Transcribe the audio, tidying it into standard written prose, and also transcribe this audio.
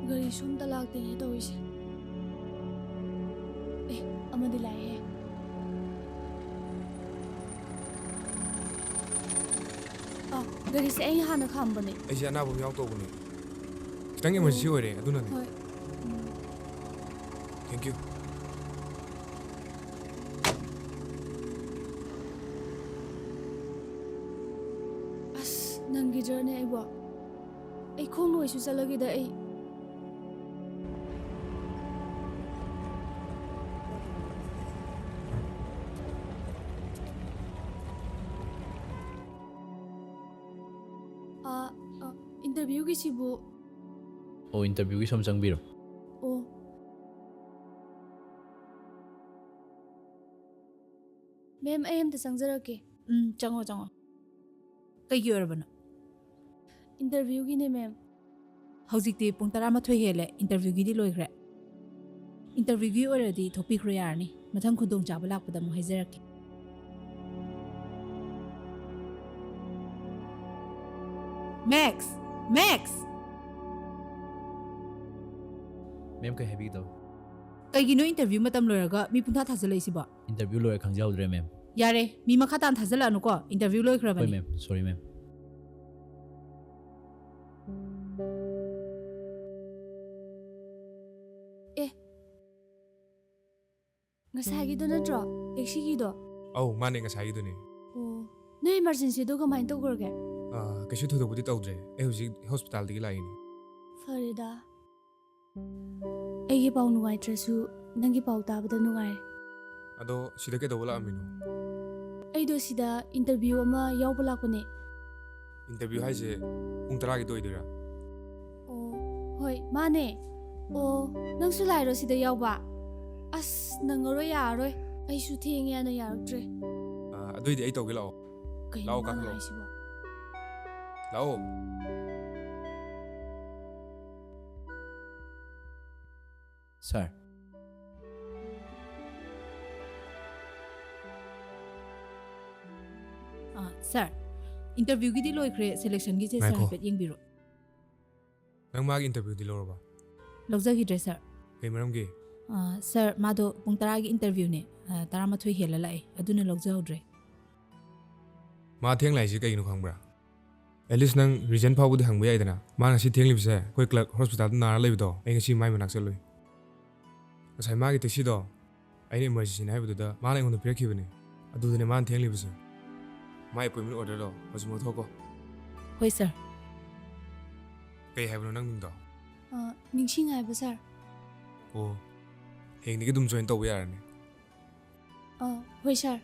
gari sum talak te to ise amadi lai he gari se ai hana khambane ai ja na bu yaw to bune kitang emergency ore aduna ne hoi thank you as nangi journey ai bo ai khong noi su chalagi da ai interview ki sibu o interview ki som changbiro mem ai am ta changjara ke chango kai gi orabana interview gi ne mem hojikti pung 12 hele interview gi di loikhre interview gi oradi thopi khre yarni mathang khudong chaba lakpada mu haijarake Max mem kai heavy do kaigino interview matam loiraga mi puntha thajalai siba interview loi khangjaudre mem yare mi makha tan thajala anu ko interview loikhra oi bani mem sorry mem ngasai gi do natro taxi gi do au mane nga sai du ne no emergency do ga main to gorge kaishu thodo budi tawdre ai hoji hospital digi lai ni farida ai gi pau nuai tresu nangi pau ta bada nuai ado sida ke dawala amino ai do sida interview ama yaw bala ko ne interview hai je ung tara gi doidira hoi mane nang su lai ro sida yaw ba as nang ro ya roi ai su theng ya na yaraktre adoidi ai tawge lao lao ka lo lao sir sir interview gi di loikhre selection gi je sir pet yengbiro nang mag interview di lorba logja gi dre sir kai maram ge sir mado pung 10 gi interview ne 13 hela lai aduna logja hodre ma theng lai ji kai nu khangbra at least nang region phaw bu hang ba yai dana ma nga si theng libse koi clerk hospital na lai do ai nga si mai manak chaloi asai ma gi taxi do ai ni emergency nai bu da ma lai ngon pek khibane adu ne ma theng libse mai appointment order do hoji mo thoko hoi sir kai hai bu nang ning do ningsing hai ba sir heng ni gi dum join to ba yar ne hoi sir